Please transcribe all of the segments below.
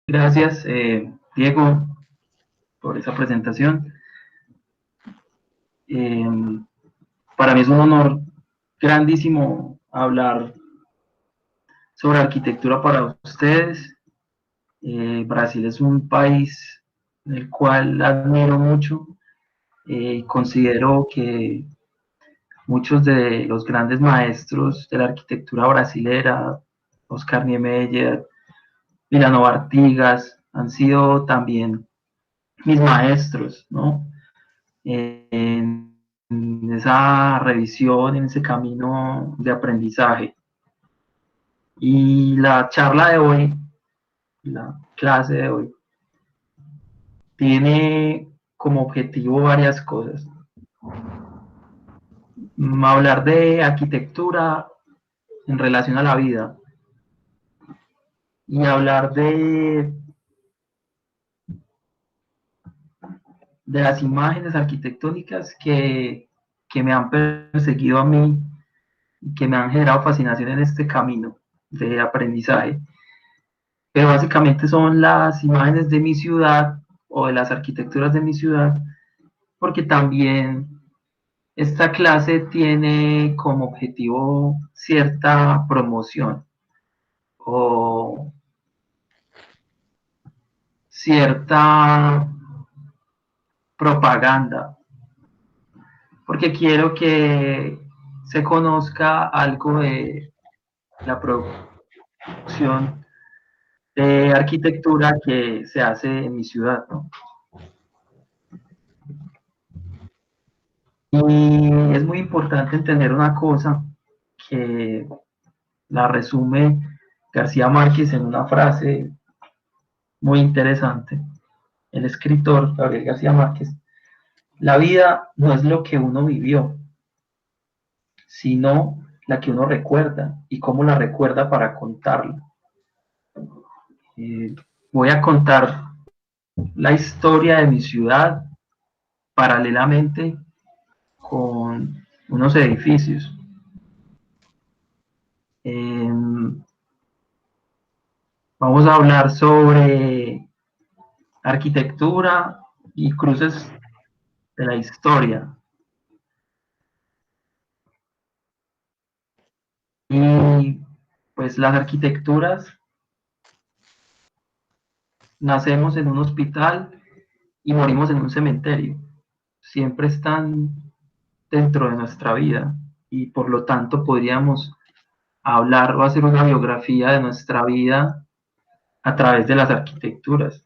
Gracias, Diego, por esa presentación. Eh, para mí es un honor grandísimo hablar sobre arquitectura para ustedes. Brasil es un país del cual admiro mucho y considero que muchos de los grandes maestros de la arquitectura brasilera, Oscar Niemeyer, Milano Artigas, han sido también mis maestros, ¿no? En esa revisión, en ese camino de aprendizaje. Y la charla de hoy, la clase de hoy, tiene como objetivo varias cosas. Hablar de arquitectura en relación a la vida y hablar de las imágenes arquitectónicas que me han perseguido a mí, que me han generado fascinación en este camino de aprendizaje. Pero básicamente son las imágenes de mi ciudad o de las arquitecturas de mi ciudad, porque también esta clase tiene como objetivo cierta promoción o cierta propaganda, porque quiero que se conozca algo de la producción de arquitectura que se hace en mi ciudad, ¿no? Y es muy importante entender una cosa que la resume García Márquez en una frase muy interesante. El escritor Gabriel García Márquez: la vida no es lo que uno vivió, sino la que uno recuerda y cómo la recuerda para contarla. Eh, Voy a contar la historia de mi ciudad paralelamente con unos edificios. Eh, Vamos a hablar sobre arquitectura y cruces de la historia. Y pues las arquitecturas, nacemos en un hospital y morimos en un cementerio. Siempre están dentro de nuestra vida y por lo tanto podríamos hablar o hacer una biografía de nuestra vida a través de las arquitecturas.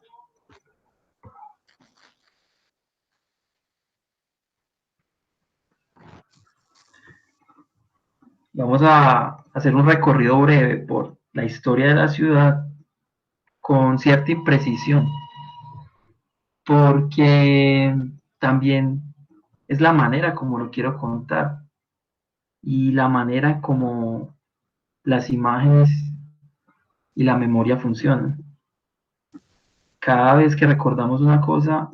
Vamos a hacer un recorrido breve por la historia de la ciudad con cierta imprecisión, porque también es la manera como lo quiero contar y la manera como las imágenes y la memoria funcionan. Cada vez que recordamos una cosa,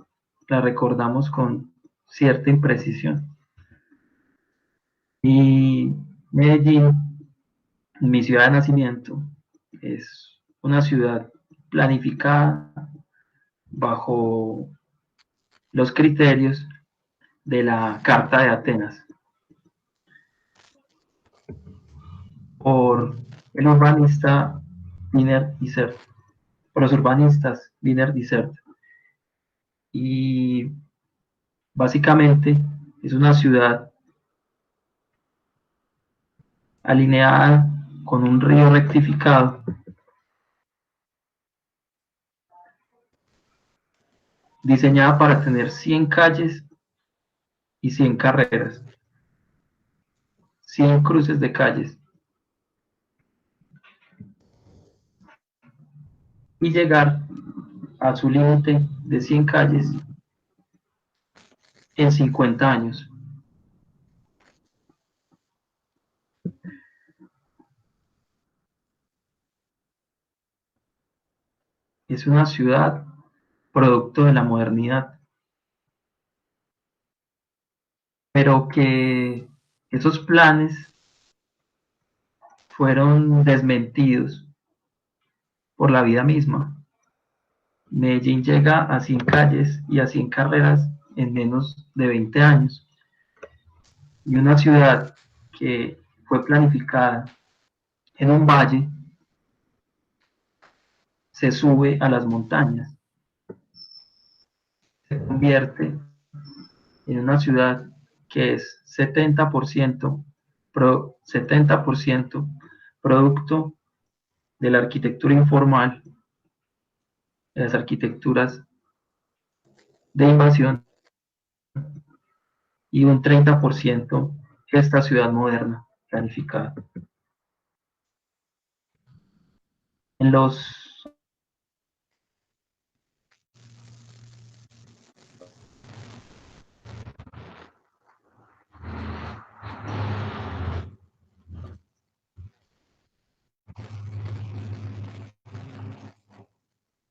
la recordamos con cierta imprecisión. Y Medellín, mi ciudad de nacimiento, es una ciudad planificada bajo los criterios de la Carta de Atenas por el urbanista Wiener Dysert, por los urbanistas Wiener Dysert. Y básicamente es una ciudad alineada con un río rectificado, diseñada para tener 100 calles y 100 carreras, 100 cruces de calles, y llegar a su límite de 100 calles en 50 años. Es una ciudad producto de la modernidad, pero que esos planes fueron desmentidos por la vida misma. Medellín llega a 100 calles y a 100 carreras en menos de 20 años. Y una ciudad que fue planificada en un valle se sube a las montañas, se convierte en una ciudad que es 70% producto de la arquitectura informal, de las arquitecturas de invasión, y un 30% esta ciudad moderna planificada. En los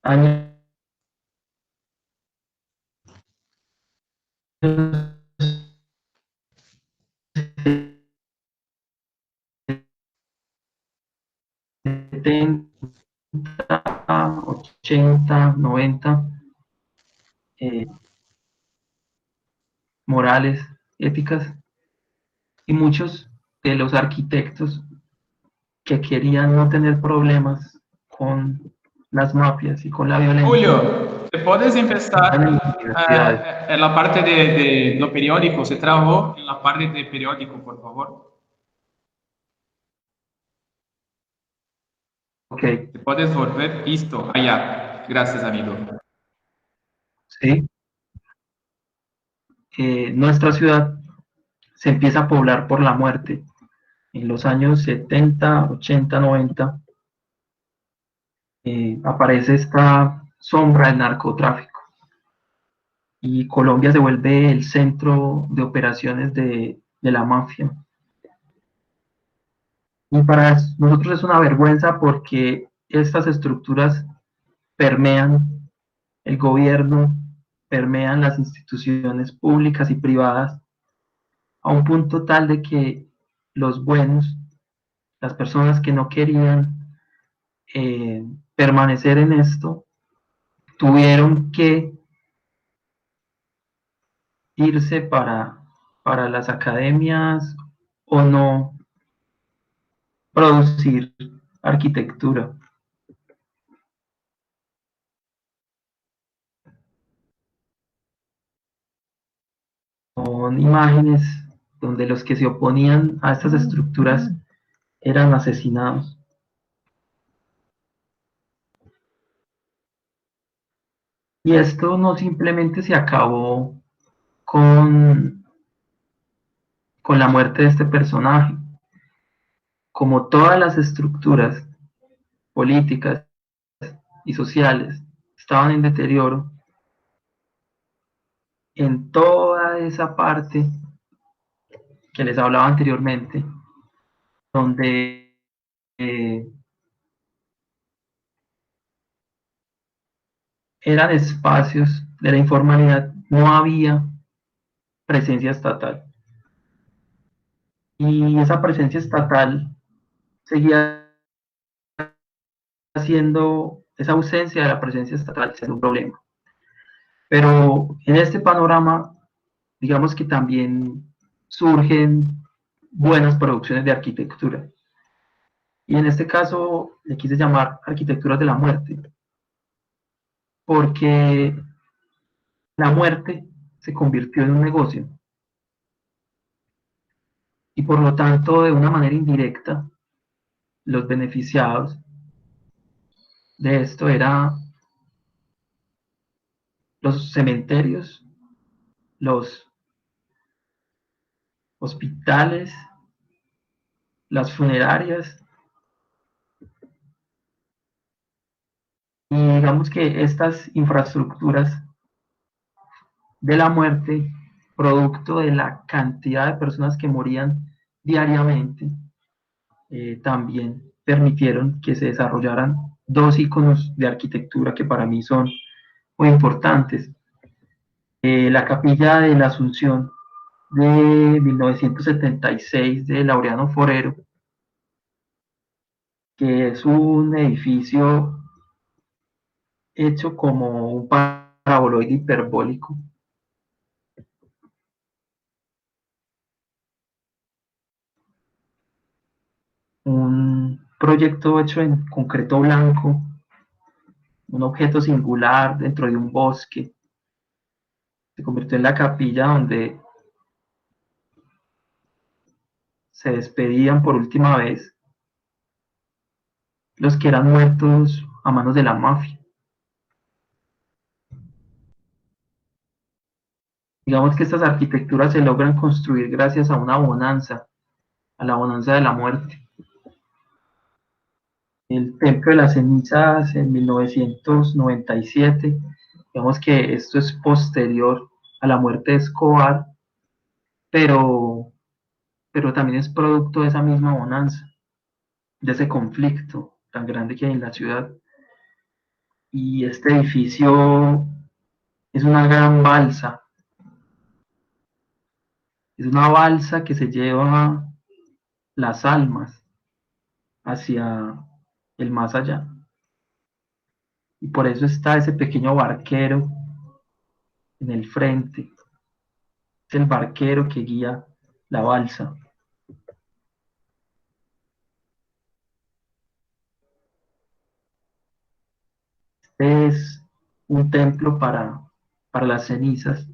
años 70, 80, 90, morales, éticas, y muchos de los arquitectos que querían no tener problemas con las mafias y con la violencia Julio, ¿te puedes estaban en las empezar universidades. en la parte de lo periódico? Se trabó en la parte de periódico, por favor. Ok, ¿Te puedes volver? Listo, allá. Gracias, amigo. sí. Nuestra ciudad se empieza a poblar por la muerte. En los años 70, 80, 90, aparece esta sombra del narcotráfico y Colombia se vuelve el centro de operaciones de la mafia. Y para nosotros es una vergüenza porque estas estructuras permean el gobierno, permean las instituciones públicas y privadas a un punto tal de que los buenos, las personas que no querían permanecer en esto, tuvieron que irse para las academias o no producir arquitectura. Son imágenes donde los que se oponían a estas estructuras eran asesinados. Y esto no simplemente se acabó con, con la muerte de este personaje. Como todas las estructuras políticas y sociales estaban en deterioro, en toda esa parte que les hablaba anteriormente, donde eran espacios de la informalidad, no había presencia estatal. Y esa presencia estatal seguía siendo, esa ausencia de la presencia estatal siendo un problema. Pero en este panorama, digamos que también surgen buenas producciones de arquitectura. Y en este caso le quise llamar arquitecturas de la muerte, porque la muerte se convirtió en un negocio y por lo tanto de una manera indirecta los beneficiados de esto eran los cementerios, los hospitales, las funerarias, y digamos que estas infraestructuras de la muerte, producto de la cantidad de personas que morían diariamente, también permitieron que se desarrollaran dos iconos de arquitectura que para mí son muy importantes. La capilla de la Asunción de 1976 de Laureano Forero, que es un edificio hecho como un paraboloide hiperbólico. Un proyecto hecho en concreto blanco, un objeto singular dentro de un bosque. Se convirtió en la capilla donde se despedían por última vez los que eran muertos a manos de la mafia. Digamos que estas arquitecturas se logran construir gracias a una bonanza, a la bonanza de la muerte. El Templo de las Cenizas en 1997, digamos que esto es posterior a la muerte de Escobar, pero, pero también es producto de esa misma bonanza, de ese conflicto tan grande que hay en la ciudad. Y este edificio es una gran balsa, es una balsa que se lleva las almas hacia el más allá. Y por eso está ese pequeño barquero en el frente, es el barquero que guía la balsa. Este es un templo para las cenizas.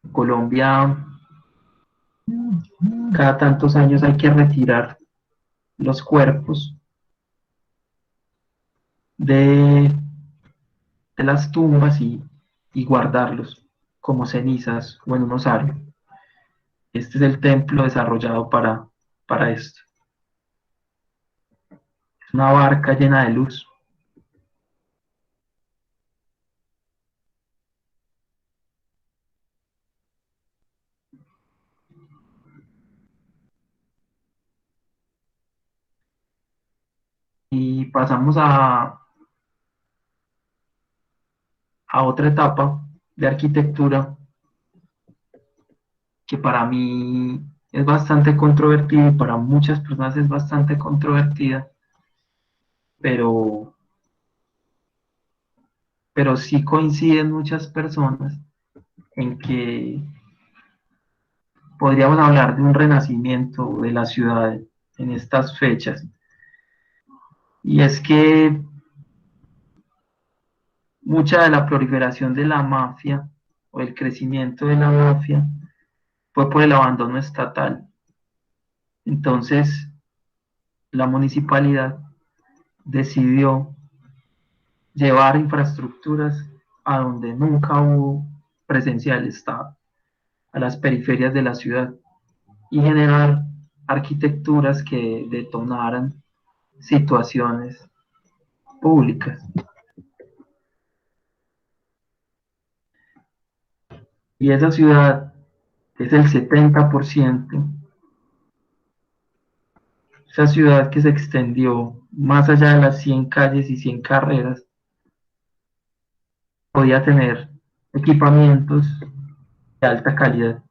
En Colombia, cada tantos años hay que retirar los cuerpos de, de las tumbas y guardarlos como cenizas o en un osario. Este es el templo desarrollado para esto. Es una barca llena de luz. Y pasamos a otra etapa de arquitectura que para mí es bastante controvertida y para muchas personas es bastante controvertida, pero, pero sí coinciden muchas personas en que podríamos hablar de un renacimiento de la ciudad en estas fechas. Y es que mucha de la proliferación de la mafia o el crecimiento de la mafia fue por el abandono estatal. Entonces, la municipalidad decidió llevar infraestructuras a donde nunca hubo presencia del Estado, a las periferias de la ciudad, y generar arquitecturas que detonaran situaciones públicas. Y esa ciudad es el 70%, esa ciudad que se extendió más allá de las 100 calles y 100 carreras, podía tener equipamientos de alta calidad.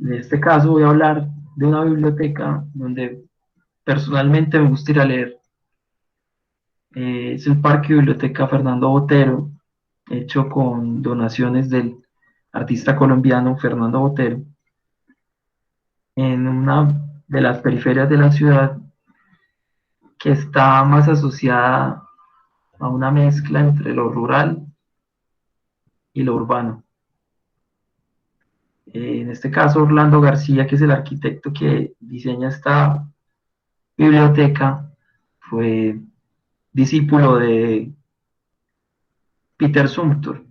En este caso voy a hablar de una biblioteca donde personalmente me gusta ir a leer. Es el Parque Biblioteca Fernando Botero, hecho con donaciones del artista colombiano Fernando Botero, en una de las periferias de la ciudad que está más asociada a una mezcla entre lo rural y lo urbano. En este caso, Orlando García, que es el arquitecto que diseña esta biblioteca, fue discípulo de Peter Zumthor,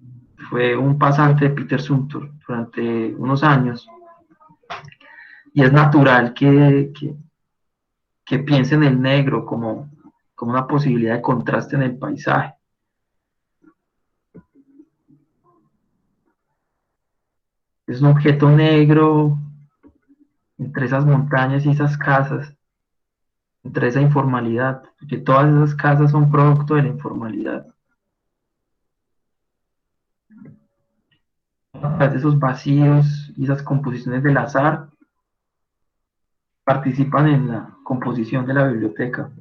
fue un pasante de Peter Zumthor durante unos años, y es natural que piense en el negro como una posibilidad de contraste en el paisaje. Es un objeto negro entre esas montañas y esas casas, entre esa informalidad, porque todas esas casas son producto de la informalidad. A través de esos vacíos y esas composiciones del azar participan en la composición de la biblioteca.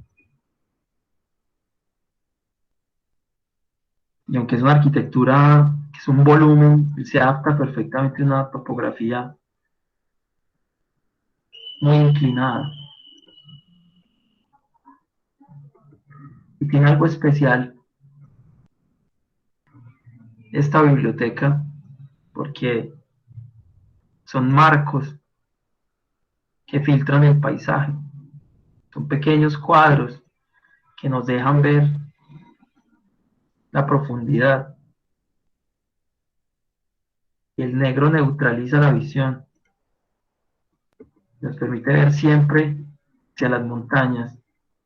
Y aunque es una arquitectura, que es un volumen, se adapta perfectamente a una topografía muy inclinada. Y tiene algo especial esta biblioteca, porque son marcos que filtran el paisaje. Son pequeños cuadros que nos dejan ver la profundidad. Y el negro neutraliza la visión. Nos permite ver siempre hacia las montañas,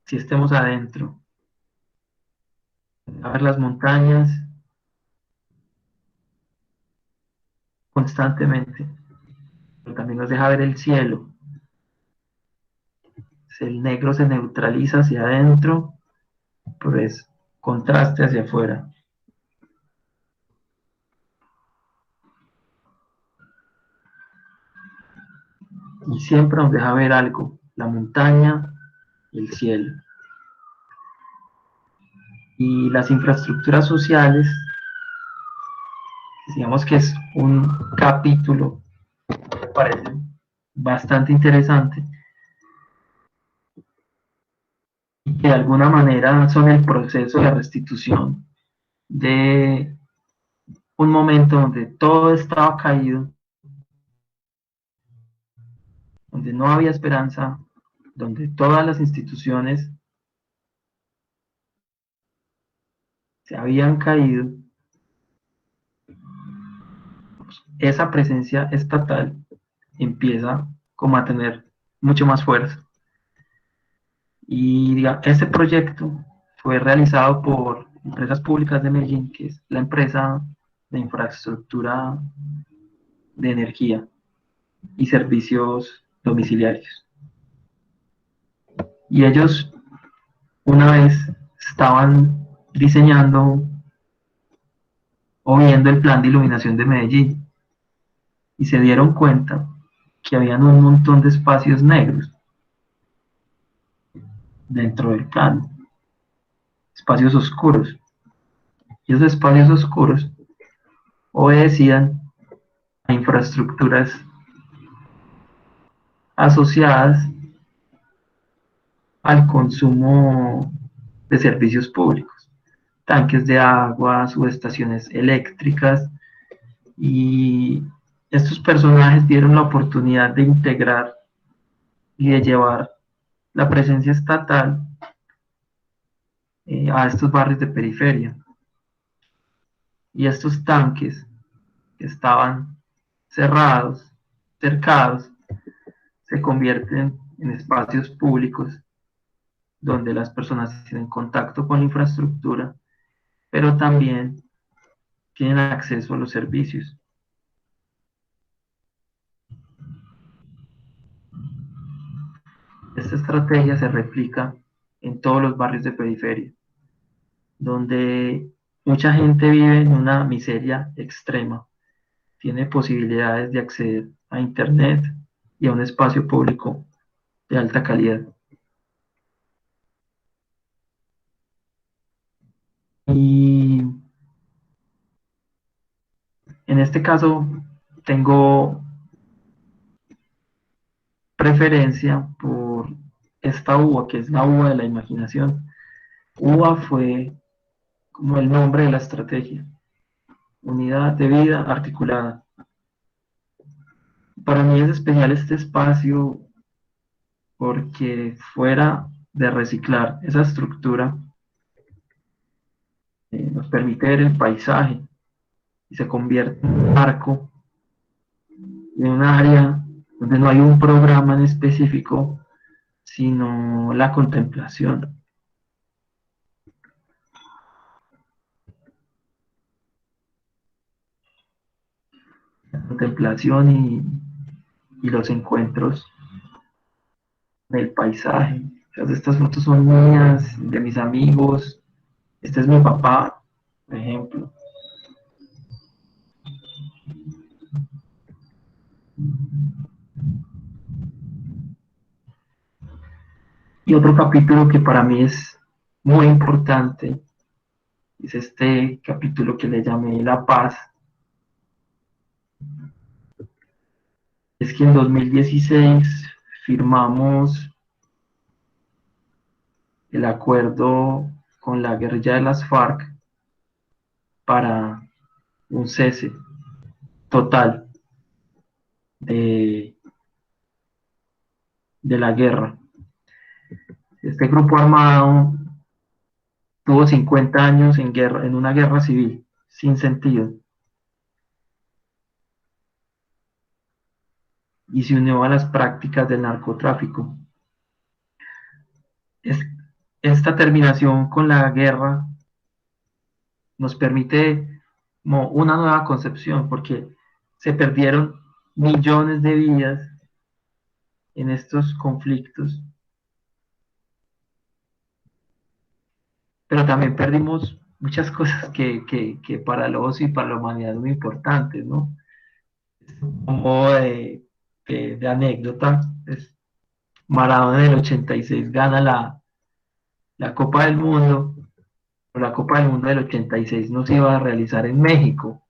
si estemos adentro. A ver las montañas constantemente, pero también nos deja ver el cielo. El negro se neutraliza hacia adentro, pues contraste hacia afuera. Y siempre nos deja ver algo, la montaña y el cielo. Y las infraestructuras sociales, digamos que es un capítulo, me parece bastante interesante, y que de alguna manera son el proceso de restitución de un momento donde todo estaba caído, donde no había esperanza, donde todas las instituciones se habían caído. Esa presencia estatal empieza como a tener mucho más fuerza. Y este proyecto fue realizado por Empresas Públicas de Medellín, que es la empresa de infraestructura de energía y servicios domiciliarios. Y ellos una vez estaban diseñando o viendo el plan de iluminación de Medellín y se dieron cuenta que habían un montón de espacios negros dentro del plan, espacios oscuros. Y esos espacios oscuros obedecían a infraestructuras asociadas al consumo de servicios públicos, tanques de agua, subestaciones eléctricas, y estos personajes dieron la oportunidad de integrar y de llevar la presencia estatal a estos barrios de periferia. Y estos tanques que estaban cerrados, cercados, se convierten en espacios públicos donde las personas tienen contacto con la infraestructura, pero también tienen acceso a los servicios. Esta estrategia se replica en todos los barrios de periferia, donde mucha gente vive en una miseria extrema, tiene posibilidades de acceder a Internet y a un espacio público de alta calidad. Y en este caso tengo preferencia por esta UA, que es la UA de la imaginación. UA fue como el nombre de la estrategia, unidad de vida articulada. Para mí es especial este espacio porque fuera de reciclar esa estructura, nos permite ver el paisaje y se convierte en un arco, en un área donde no hay un programa en específico, sino la contemplación. La contemplación y los encuentros del paisaje. Estas fotos son mías, de mis amigos. Este es mi papá, por ejemplo. Y otro capítulo que para mí es muy importante es este capítulo que le llamé La Paz. Es que en 2016 firmamos el acuerdo con la guerrilla de las FARC para un cese total de, de la guerra. Este grupo armado tuvo 50 años en guerra, en una guerra civil, sin sentido, y se unió a las prácticas del narcotráfico. Es, esta terminación con la guerra nos permite como una nueva concepción, porque se perdieron millones de vidas en estos conflictos, pero también perdimos muchas cosas que para el ocio y para la humanidad son muy importantes, ¿no? Como de anécdota, es Maradona en el 86 gana la Copa del Mundo, pero la Copa del Mundo del 86 no se iba a realizar en México,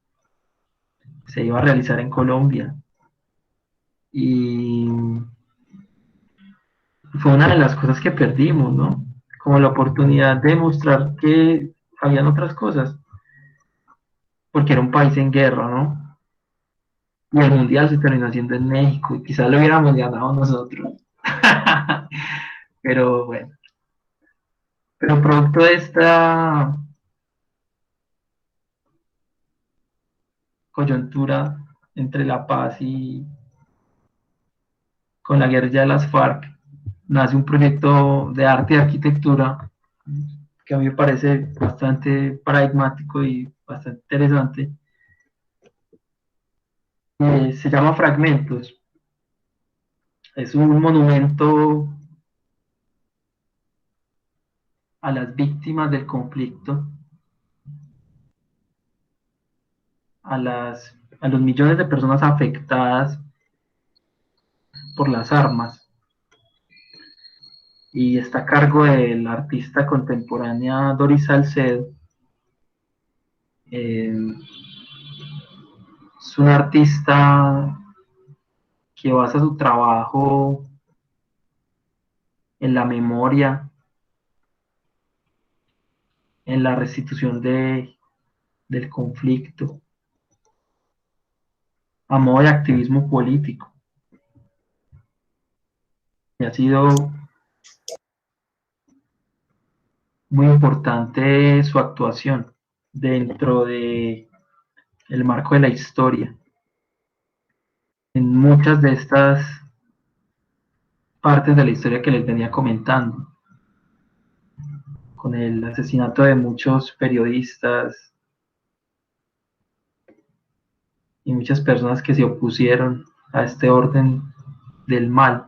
se iba a realizar en Colombia. Y fue una de las cosas que perdimos, ¿no? Como la oportunidad de mostrar que habían otras cosas, porque era un país en guerra, ¿no? Y el mundial se terminó haciendo en México y quizás lo hubiéramos ganado nosotros. Pero bueno, pero producto de esta coyuntura entre La Paz y con la guerrilla de las FARC, nace un proyecto de arte y arquitectura que a mí me parece bastante paradigmático y bastante interesante. Se llama Fragmentos. Es un monumento a las víctimas del conflicto, a los millones de personas afectadas por las armas, y está a cargo de la artista contemporánea Doris Salcedo. Eh, es una artista que basa su trabajo en la memoria, en la restitución del conflicto, a modo de activismo político. Y ha sido muy importante su actuación dentro de el marco de la historia. En muchas de estas partes de la historia que les venía comentando, con el asesinato de muchos periodistas y muchas personas que se opusieron a este orden del mal.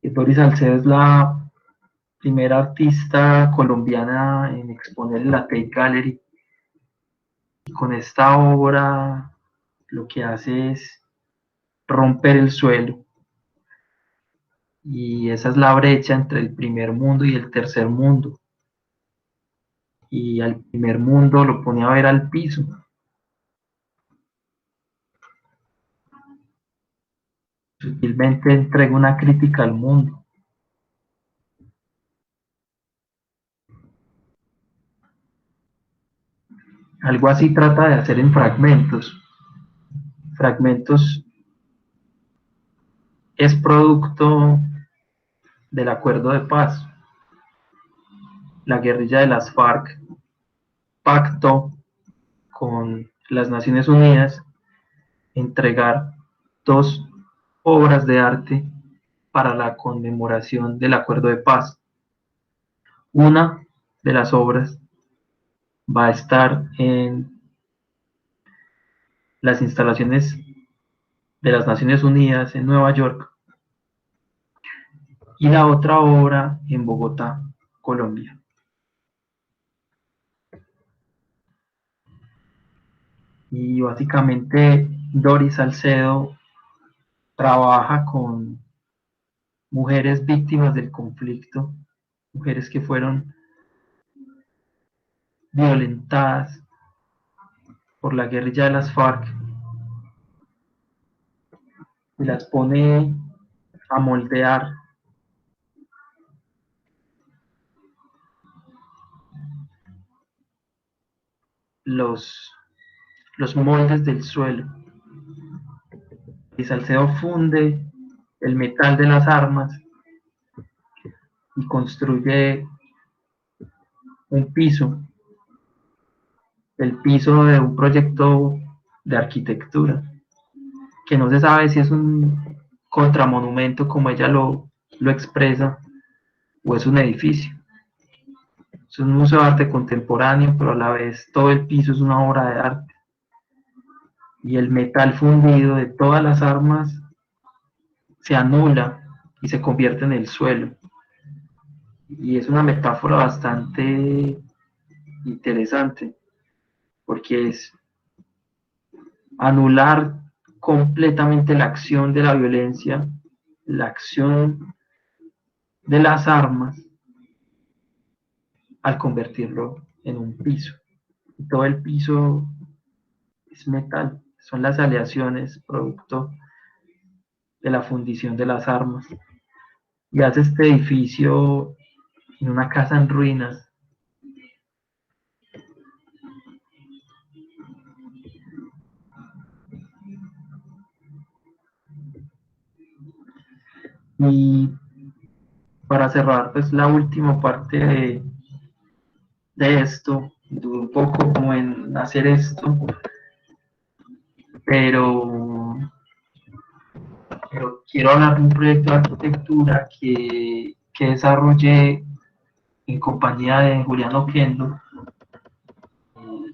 Y Doris Salcedo es la primera artista colombiana en exponer en la Tate Gallery. Y con esta obra lo que hace es romper el suelo. Y esa es la brecha entre el primer mundo y el tercer mundo. Y al primer mundo lo pone a ver al piso. Sutilmente entrega una crítica al mundo. Algo así trata de hacer en Fragmentos. Fragmentos es producto del acuerdo de paz. La guerrilla de las FARC pactó con las Naciones Unidas entregar dos obras de arte para la conmemoración del acuerdo de paz. Una de las obras va a estar en las instalaciones de las Naciones Unidas en Nueva York y la otra obra en Bogotá, Colombia. Y básicamente Doris Salcedo trabaja con mujeres víctimas del conflicto, mujeres que fueron violentadas por la guerrilla de las FARC, y las pone a moldear los, los moldes del suelo. Y Salcedo funde el metal de las armas y construye un piso, el piso de un proyecto de arquitectura, que no se sabe si es un contramonumento como ella lo expresa, o es un edificio. Es un museo de arte contemporáneo, pero a la vez todo el piso es una obra de arte. Y el metal fundido de todas las armas se anula y se convierte en el suelo. Y es una metáfora bastante interesante, porque es anular completamente la acción de la violencia, la acción de las armas, al convertirlo en un piso. Y todo el piso es metal, son las aleaciones producto de la fundición de las armas. Y hace este edificio en una casa en ruinas. Y para cerrar, pues la última parte de esto, dudé un poco como en hacer esto, pero, pero quiero hablar de un proyecto de arquitectura que desarrollé en compañía de Julián Oquendo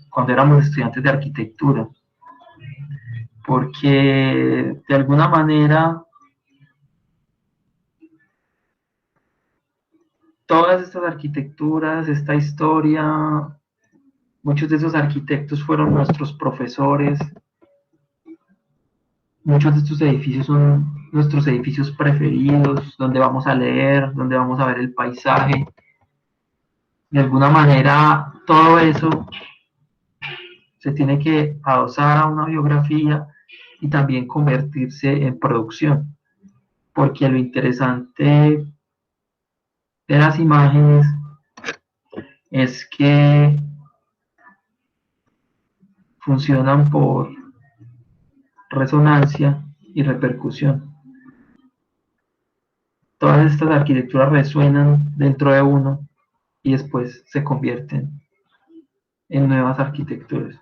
cuando éramos estudiantes de arquitectura, porque de alguna manera todas estas arquitecturas, esta historia, muchos de esos arquitectos fueron nuestros profesores, muchos de estos edificios son nuestros edificios preferidos, donde vamos a leer, donde vamos a ver el paisaje. De alguna manera, todo eso se tiene que adosar a una biografía y también convertirse en producción, porque lo interesante de las imágenes es que funcionan por resonancia y repercusión. Todas estas arquitecturas resuenan dentro de uno y después se convierten en nuevas arquitecturas.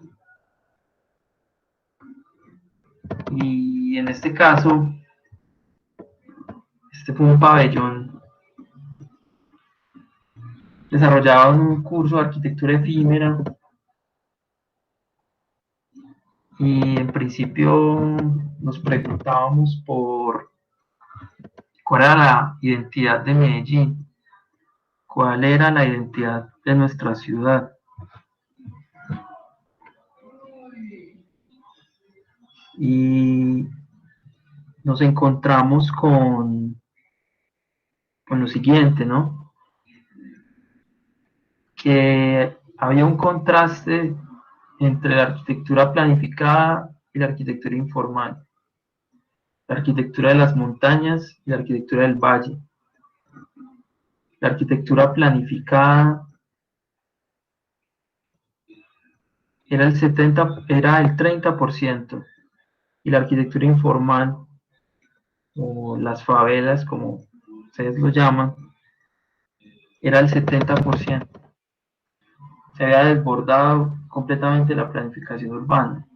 Y en este caso, este fue un pabellón desarrollado en un curso de arquitectura efímera y en principio nos preguntábamos por cuál era la identidad de Medellín, cuál era la identidad de nuestra ciudad. Y nos encontramos con lo siguiente, ¿no? Que había un contraste entre la arquitectura planificada y la arquitectura informal, la arquitectura de las montañas y la arquitectura del valle. La arquitectura planificada era el 30%, y la arquitectura informal, o las favelas, como ustedes lo llaman, era el 70%. Se había desbordado completamente la planificación urbana.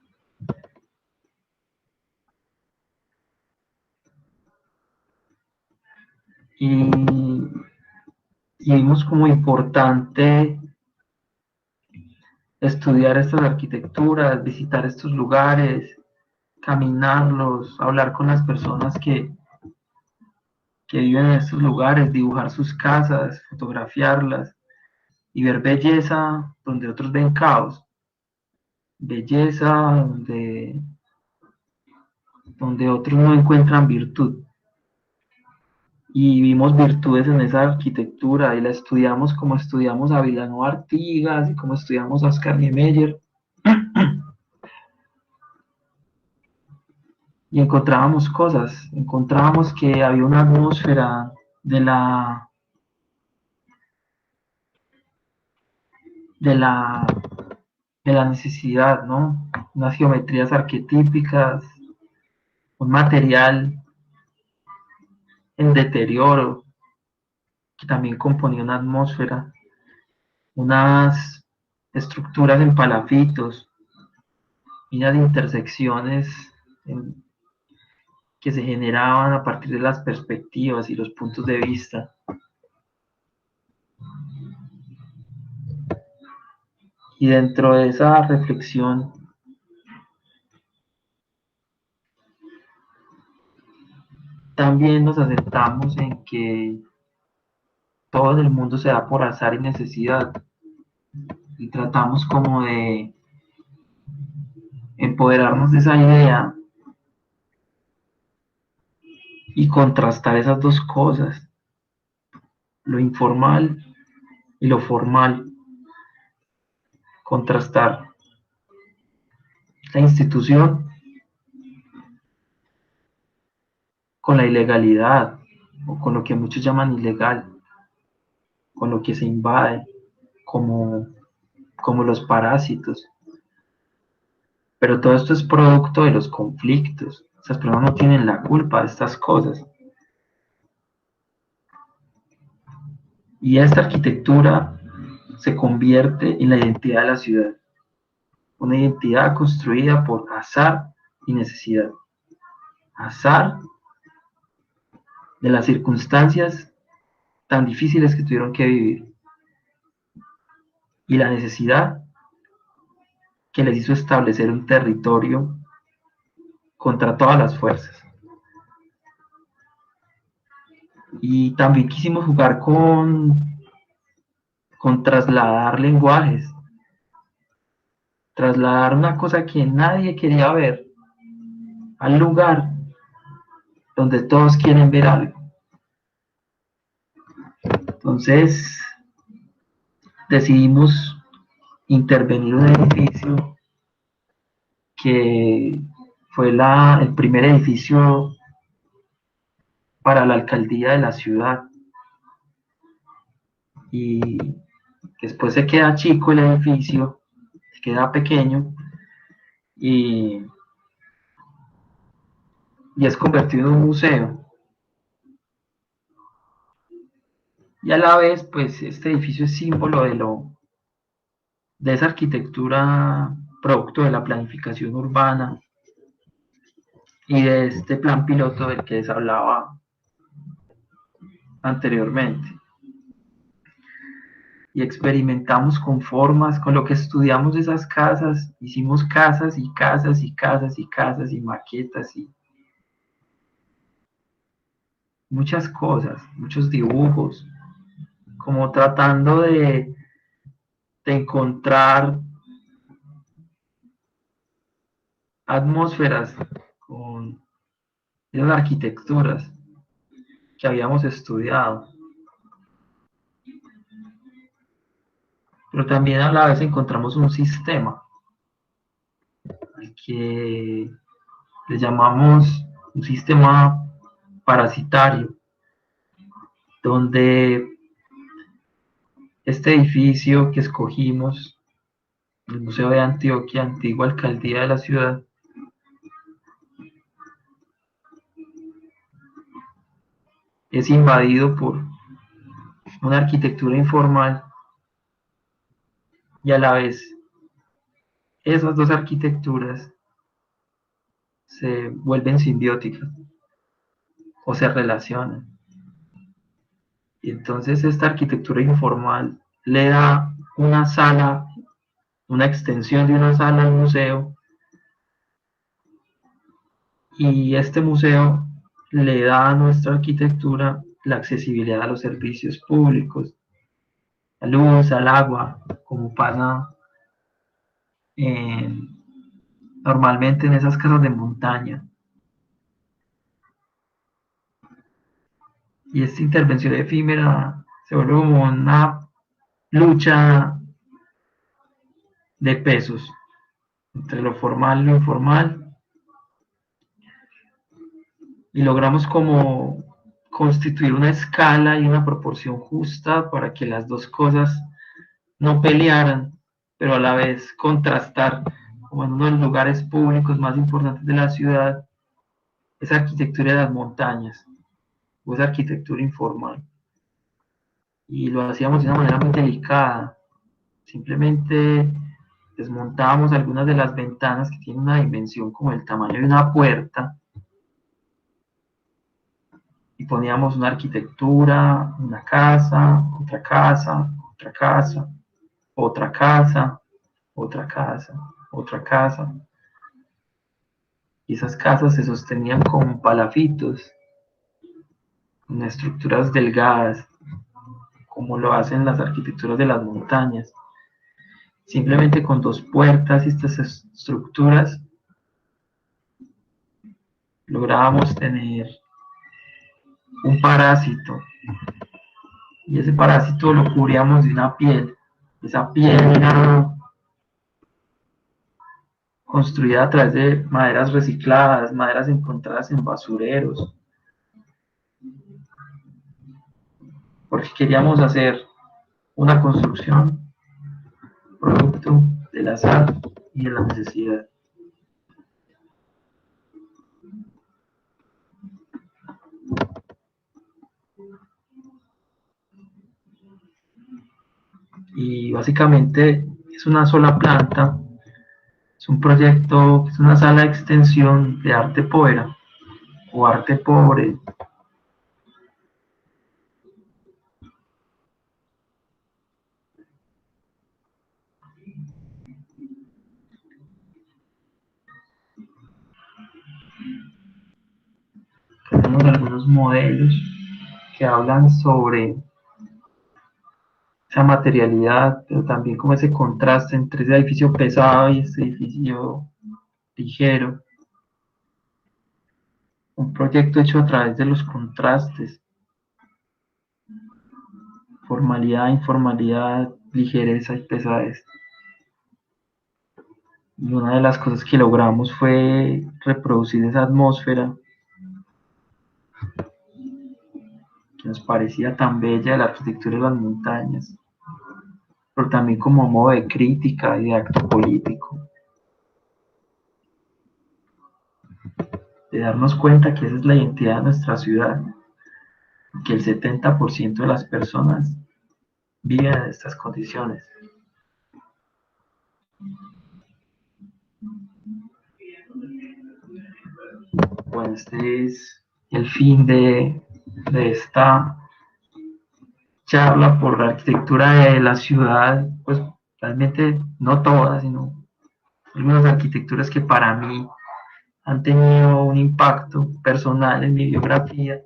Y, y vimos como importante estudiar estas arquitecturas, visitar estos lugares, caminarlos, hablar con las personas que viven en estos lugares, dibujar sus casas, fotografiarlas y ver belleza donde otros ven caos, belleza donde otros no encuentran virtud. y vimos virtudes en esa arquitectura y la estudiamos como estudiamos a Vilanova Artigas y como estudiamos a Oscar Niemeyer. Y encontrábamos cosas, encontrábamos que había una atmósfera de la, de la, de la necesidad, ¿no? Unas geometrías arquetípicas, un material en deterioro que también componía una atmósfera, unas estructuras en palafitos, y unas intersecciones en, que se generaban a partir de las perspectivas y los puntos de vista. Y dentro de esa reflexión también nos asentamos en que todo en el mundo se da por azar y necesidad. Y tratamos como de empoderarnos de esa idea y contrastar esas dos cosas, lo informal y lo formal. Contrastar la institución con la ilegalidad, o con lo que muchos llaman ilegal, con lo que se invade, como, como los parásitos. Pero todo esto es producto de los conflictos. Esas personas no tienen la culpa de estas cosas. Y esta arquitectura se convierte en la identidad de la ciudad. Una identidad construida por azar y necesidad. Azar de las circunstancias tan difíciles que tuvieron que vivir. Y la necesidad que les hizo establecer un territorio contra todas las fuerzas. Y también quisimos jugar con trasladar lenguajes, trasladar una cosa que nadie quería ver al lugar donde todos quieren ver algo. Entonces decidimos intervenir en un edificio que fue el primer edificio para la alcaldía de la ciudad, y después se queda chico el edificio, se queda pequeño y, y es convertido en un museo. Y a la vez, pues este edificio es símbolo de esa arquitectura producto de la planificación urbana y de este plan piloto del que les hablaba anteriormente. Y experimentamos con formas, con lo que estudiamos de esas casas, hicimos casas y casas y casas y casas y maquetas y muchas cosas, muchos dibujos, como tratando de encontrar atmósferas con esas arquitecturas que habíamos estudiado. Pero también a la vez encontramos un sistema al que le llamamos un sistema parasitario, donde este edificio que escogimos, el Museo de Antioquia, antigua alcaldía de la ciudad, es invadido por una arquitectura informal y a la vez esas dos arquitecturas se vuelven simbióticas o se relacionan. Y entonces esta arquitectura informal le da una sala, una extensión de una sala al museo, y este museo le da a nuestra arquitectura la accesibilidad a los servicios públicos, a la luz, al agua, como pasa en, normalmente en esas casas de montaña. Y esta intervención efímera se vuelve como una lucha de pesos entre lo formal y lo informal, y logramos como constituir una escala y una proporción justa para que las dos cosas no pelearan, pero a la vez contrastar, como en uno de los lugares públicos más importantes de la ciudad, esa arquitectura de las montañas, o esa arquitectura informal. Y lo hacíamos de una manera muy delicada, simplemente desmontábamos algunas de las ventanas que tienen una dimensión como el tamaño de una puerta, y poníamos una arquitectura, una casa, otra casa, otra casa, otra casa, otra casa, otra casa. Y esas casas se sostenían con palafitos, con estructuras delgadas, como lo hacen las arquitecturas de las montañas. Simplemente con dos puertas y estas estructuras lográbamos tener un parásito, y ese parásito lo cubríamos de una piel. Esa piel era construida a través de maderas recicladas, maderas encontradas en basureros, porque queríamos hacer una construcción producto del azar y de la necesidad. Y básicamente es una sola planta, es un proyecto, es una sala de extensión de arte povera o arte pobre. Tenemos algunos modelos que hablan sobre esa materialidad, pero también como ese contraste entre ese edificio pesado y ese edificio ligero. Un proyecto hecho a través de los contrastes, formalidad, informalidad, ligereza y pesadez. Y una de las cosas que logramos fue reproducir esa atmósfera que nos parecía tan bella de la arquitectura de las montañas, pero también como modo de crítica y de acto político, de darnos cuenta que esa es la identidad de nuestra ciudad, que el 70% de las personas viven en estas condiciones. Bueno, este es el fin de esta charla por la arquitectura de la ciudad, pues realmente no todas, sino algunas arquitecturas que para mí han tenido un impacto personal en mi biografía